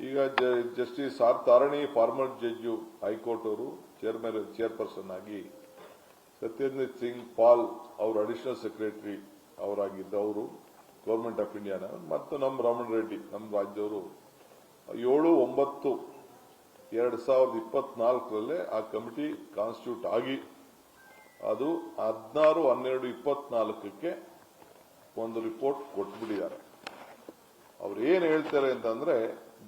ಈಗ justice R Tarani former judge high court ಅವರು chairperson ಆಗಿ, ಸತ್ಯೇಂದ್ರ ಸಿಂಗ್ ಪಾಲ್ ಅವರು ಅಡಿಷನಲ್ ಸೆಕ್ರೆಟರಿ ಅವರಾಗಿದ್ದವರು ಗೌರ್ಮೆಂಟ್ ಆಫ್ ಇಂಡಿಯಾನ, ಮತ್ತು ನಮ್ಮ ರಮಣ್ ರೆಡ್ಡಿ ನಮ್ಮ ರಾಜ್ಯದವರು 7/9/2024 ಆ ಕಮಿಟಿ ಕಾನ್ಸ್ಟಿಟ್ಯೂಟ್ ಆಗಿ ಅದು 16/12/24 ಒಂದು ರಿಪೋರ್ಟ್ ಕೊಟ್ಬಿಟ್ಟಿದ್ದಾರೆ. ಅವ್ರು ಏನ್ ಹೇಳ್ತಾರೆ ಅಂತಂದ್ರೆ,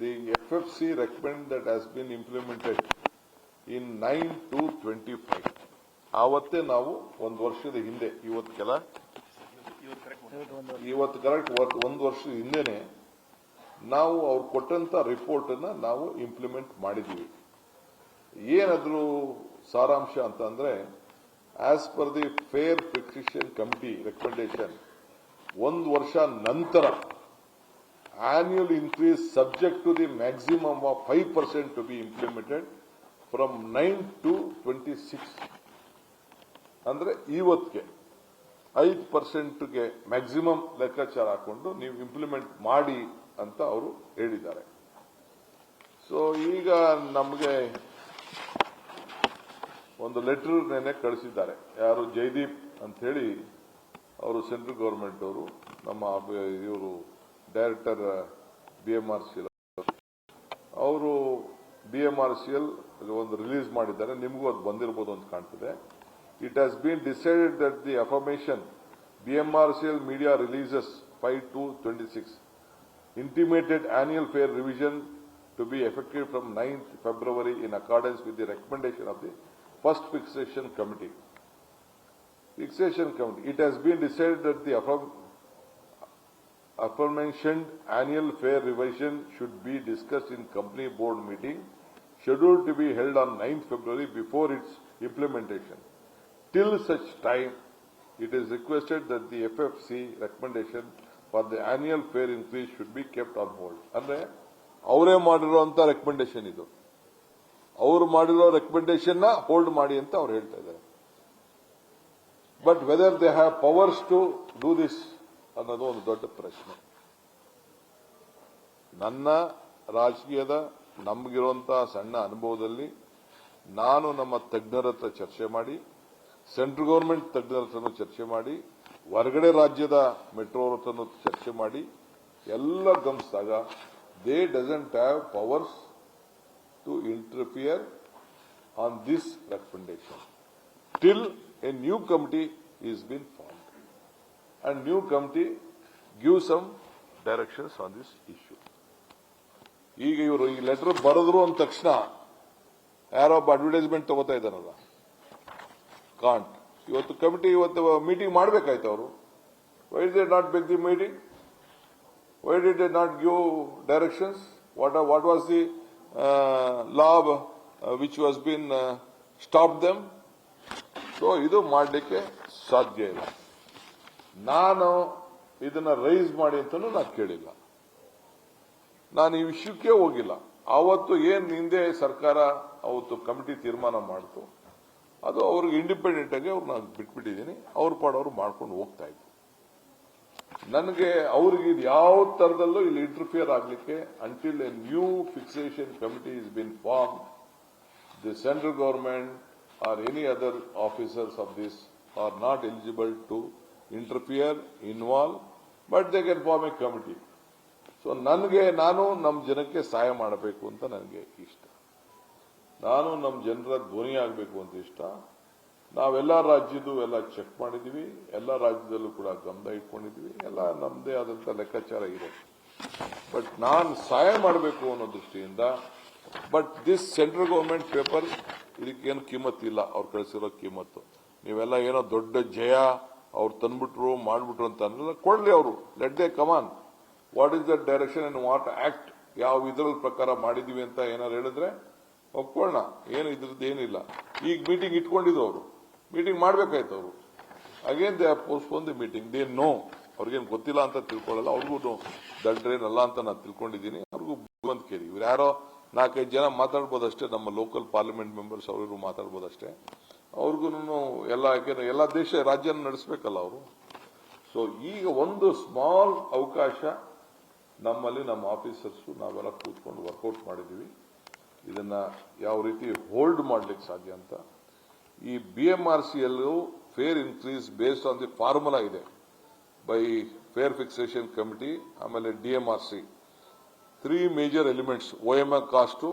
the FFC recommend that has been implemented in 9/2/25. ಆವತ್ತೇ ನಾವು ಒಂದು ವರ್ಷದ ಹಿಂದೆ, ಇವತ್ತು ಕರೆಕ್ಟ್ ಒಂದು ವರ್ಷದ ಹಿಂದೆನೆ ನಾವು ಅವ್ರು ಕೊಟ್ಟಂತ ರಿಪೋರ್ಟ್ ಅನ್ನ ನಾವು ಇಂಪ್ಲಿಮೆಂಟ್ ಮಾಡಿದೀವಿ. ಏನಾದ್ರೂ ಸಾರಾಂಶ ಅಂತಂದ್ರೆ, as per the fare fixation committee recommendation, ಒಂದು ವರ್ಷ ನಂತರ annual increase subject to the maximum of 5% to be implemented from 9/2/26. ಅಂದ್ರೆ ಇವತ್ತಿಗೆ 5%ಗೆ ಮ್ಯಾಕ್ಸಿಮಮ್ ಲೆಕ್ಕಾಚಾರ ಹಾಕೊಂಡು ನೀವು ಇಂಪ್ಲಿಮೆಂಟ್ ಮಾಡಿ ಅಂತ ಅವರು ಹೇಳಿದ್ದಾರೆ. ಸೊ ಈಗ ನಮಗೆ ಒಂದು ಲೆಟರ್ ನೆನೆ ಕಳಿಸಿದ್ದಾರೆ. ಯಾರು, ಜೈದೀಪ್ ಅಂತ ಹೇಳಿ, ಅವರು ಸೆಂಟ್ರಲ್ ಗವರ್ಮೆಂಟ್ ಅವರು, ನಮ್ಮ ಇವರು ಡೈರೆಕ್ಟರ್ BMRCL ಅವರು BMRCL ಒಂದು ರಿಲೀಸ್ ಮಾಡಿದ್ದಾರೆ. ನಿಮಗೂ ಅದು ಬಂದಿರಬಹುದು ಅಂತ ಕಾಣ್ತದೆ. It has been decided that the affirmation BMRCL media releases 5/2/26 intimated annual fare revision to be effective from 9th February in accordance with the recommendation of the first fixation committee. It has been decided that the aforementioned annual fare revision should be discussed in company board meeting scheduled to be held on 9th February before its implementation. Till such time, it is requested that the FFC recommendation for the annual fare increase should be kept on hold. ಅಂದ್ರೆ ಅವರೇ ಮಾಡಿರುವಂತ recommendation ಇದು. ಅವರು ಮಾಡಿರೋ recommendation ನ hold ಮಾಡಿ ಅಂತ ಅವ್ರು ಹೇಳ್ತಾ ಇದ್ದಾರೆ. But whether they have powers to do this ಅನ್ನೋದು ಒಂದು ದೊಡ್ಡ ಪ್ರಶ್ನೆ. ನನ್ನ ರಾಜಕೀಯದ ನಮಗಿರುವಂತಹ ಸಣ್ಣ ಅನುಭವದಲ್ಲಿ ನಾನು ನಮ್ಮ ತಜ್ಞರ ಹತ್ರ ಚರ್ಚೆ ಮಾಡಿ, ಸೆಂಟ್ರಲ್ ಗವರ್ಮೆಂಟ್ ತಜ್ಞರ ಹತ್ರನೂ ಚರ್ಚೆ ಮಾಡಿ, ಹೊರಗಡೆ ರಾಜ್ಯದ ಮೆಟ್ರೋ ಹತ್ರನೂ ಚರ್ಚೆ ಮಾಡಿ ಎಲ್ಲ ಗಮನಿಸಿದಾಗ they doesn't have powers to interfere on this recommendation till a new committee is been formed and new committee give some directions on this issue. ಈಗ ಇವರು ಈ ಲೆಟರ್ ಬರೆದ್ರು ಅಂದ ತಕ್ಷಣ ಯಾರೋ ಒಬ್ಬ ಅಡ್ವರ್ಟೈಸ್ಮೆಂಟ್ ತಗೋತಾ ಇದ್ದಾರಲ್ಲ, ಕಾಂಟ್. ಇವತ್ತು ಕಮಿಟಿ ಇವತ್ತು ಮೀಟಿಂಗ್ ಮಾಡಬೇಕಾಯ್ತು ಅವರು. ವೈ ಡಿಡ್ ದೇ ನಾಟ್ ಬೇಕ್ the meeting? Why did they not give directions? What was the law which was bin stop them? So ಇದು ಮಾಡಲಿಕ್ಕೆ ಸಾಧ್ಯ ಇಲ್ಲ. ನಾನು ಇದನ್ನ ರೈಸ್ ಮಾಡಿ ಅಂತಲೂ ನಾನು ಕೇಳಿಲ್ಲ. ನಾನು ಈ ವಿಷಯಕ್ಕೆ ಹೋಗಿಲ್ಲ. ಅವತ್ತು ಏನ್ ಹಿಂದೆ ಸರ್ಕಾರ ಅವತ್ತು ಕಮಿಟಿ ತೀರ್ಮಾನ ಮಾಡಿತು, ಅದು ಅವ್ರಿಗೆ ಇಂಡಿಪೆಂಡೆಂಟ್ ಆಗಿ ಅವ್ರು ನಾನು ಬಿಟ್ಬಿಟ್ಟಿದ್ದೀನಿ. ಅವ್ರ ಪಾಡವ್ರು ಮಾಡ್ಕೊಂಡು ಹೋಗ್ತಾ ಇದ್ರು. ನನಗೆ ಅವ್ರಿಗೆ ಇದು ಯಾವ ತರದಲ್ಲೂ ಇಲ್ಲಿ ಇಂಟರ್ಫಿಯರ್ ಆಗಲಿಕ್ಕೆ, until a new fixation committee is been form, the central government or any other officers of this are not eligible to interfere, involve, but they can form a committee. So ನಾನು ನಮ್ಮ ಜನಕ್ಕೆ ಸಹಾಯ ಮಾಡಬೇಕು ಅಂತ ನನಗೆ ಇಷ್ಟ. ನಾನು ನಮ್ಮ ಜನರ ಧ್ವನಿ ಆಗಬೇಕು ಅಂತ ಇಷ್ಟ. ನಾವೆಲ್ಲ ರಾಜ್ಯದ್ದು ಎಲ್ಲ ಚೆಕ್ ಮಾಡಿದೀವಿ, ಎಲ್ಲ ರಾಜ್ಯದಲ್ಲೂ ಕೂಡ ಗಮನ ಇಟ್ಕೊಂಡಿದೀವಿ, ಎಲ್ಲ ನಮ್ಮದೇ ಆದಂತ ಲೆಕ್ಕಾಚಾರ ಇದೆ. ಬಟ್ ನಾನು ಸಹಾಯ ಮಾಡಬೇಕು ಅನ್ನೋ ದೃಷ್ಟಿಯಿಂದ, but this central government paper ಇದಕ್ಕೇನು ಕಿಮ್ಮತ್ತು ಇಲ್ಲ. ಅವ್ರು ಕಳಿಸಿರೋ ಕಿಮ್ಮತ್ತು ನೀವೆಲ್ಲ ಏನೋ ದೊಡ್ಡ ಜಯ ಅವ್ರು ತಂದ್ಬಿಟ್ರು ಮಾಡ್ಬಿಟ್ರು ಅಂತ ಅನ್ನಲ್ಲ. ಕೊಡ್ಲಿ ಅವರು, let they come on, what is the direction and what act, ಯಾವ ಇದರ ಪ್ರಕಾರ ಮಾಡಿದೀವಿ ಅಂತ ಏನಾರು ಹೇಳಿದ್ರೆ ಒಪ್ಕೊಳ್ಳೋಣ. ಏನು ಇದ್ರದ್ದು ಏನಿಲ್ಲ. ಈಗ ಮೀಟಿಂಗ್ ಇಟ್ಕೊಂಡಿದ್ದು ಅವರು, ಮೀಟಿಂಗ್ ಮಾಡ್ಬೇಕಾಯ್ತು ಅವರು. Again they postpone the meeting. They know, ಅವ್ರಿಗೇನು ಗೊತ್ತಿಲ್ಲ ಅಂತ ತಿಳ್ಕೊಳ್ಳಲ್ಲ. ಅವ್ರಿಗೂ ದಡ್ರೇನಲ್ಲ ಅಂತ ನಾನು ತಿಳ್ಕೊಂಡಿದ್ದೀನಿ. ಅವ್ರಿಗೂ ಬಂದ್ ಕೇಳಿ. ಇವ್ರು ಯಾರೋ 4-5 ಜನ ಮಾತಾಡ್ಬೋದಷ್ಟೇ, ನಮ್ಮ ಲೋಕಲ್ ಪಾರ್ಲಿಮೆಂಟ್ ಮೆಂಬರ್ಸ್ ಅವರು ಮಾತಾಡ್ಬೋದಷ್ಟೇ. ಅವ್ರಿಗೂ ಎಲ್ಲ, ಯಾಕೆಂದ್ರೆ ಎಲ್ಲ ದೇಶ ರಾಜ್ಯನ ನಡೆಸಬೇಕಲ್ಲ ಅವರು. ಸೊ ಈಗ ಒಂದು ಸ್ಮಾಲ್ ಅವಕಾಶ ನಮ್ಮಲ್ಲಿ ನಮ್ಮ ಆಫೀಸರ್ಸು ನಾವೆಲ್ಲ ಕೂತ್ಕೊಂಡು ವರ್ಕೌಟ್ ಮಾಡಿದ್ದೀವಿ. ಇದನ್ನ ಯಾವ ರೀತಿ ಹೋಲ್ಡ್ ಮಾಡ್ಲಿಕ್ಕೆ ಸಾಧ್ಯ ಅಂತ. ಈ BMRCಯಲ್ಲೂ fare increase based on the formula ಇದೆ ಬೈ ಫೇರ್ ಫಿಕ್ಸೇಷನ್ ಕಮಿಟಿ, ಆಮೇಲೆ DMRC. 3 major elements: OMR cost,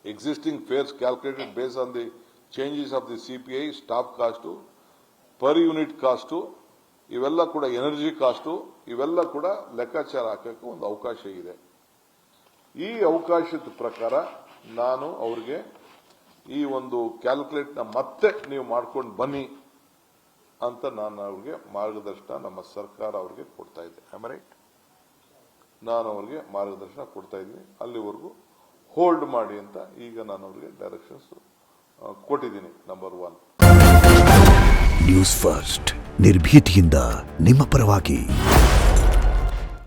existing fares calculated based on the changes of the CPI, staff cost, per unit cost, ಇವೆಲ್ಲ ಕೂಡ energy cost, ಇವೆಲ್ಲ ಕೂಡ ಲೆಕ್ಕಾಚಾರ ಹಾಕಕ್ಕೆ ಒಂದು ಅವಕಾಶ ಇದೆ. ಈ ಅವಕಾಶದ ಪ್ರಕಾರ ನಾನು ಅವ್ರಿಗೆ ಈ ಒಂದು ಕ್ಯಾಲ್ಕುಲೇಟ್ನ ಮತ್ತೆ ನೀವು ಮಾಡ್ಕೊಂಡು ಬನ್ನಿ ಅಂತ ನಾನು ಅವ್ರಿಗೆ ಮಾರ್ಗದರ್ಶನ ನಮ್ಮ ಸರ್ಕಾರ ಅವ್ರಿಗೆ ಕೊಡ್ತಾ ಇದೆ. ರೈಟ್, ನಾನು ಅವ್ರಿಗೆ ಮಾರ್ಗದರ್ಶನ ಕೊಡ್ತಾ ಇದ್ದೀನಿ. ಅಲ್ಲಿವರೆಗೂ ಹೋಲ್ಡ್ ಮಾಡಿ ಅಂತ ಈಗ ನಾನು ಅವ್ರಿಗೆ ಡೈರೆಕ್ಷನ್ಸ್ ಕೊಟ್ಟಿದ್ದೀನಿ. ನಂಬರ್ 1. ನ್ಯೂಸ್ ಫಸ್ಟ್, ನಿರ್ಭೀತಿಯಿಂದ ನಿಮ್ಮ ಪರವಾಗಿ.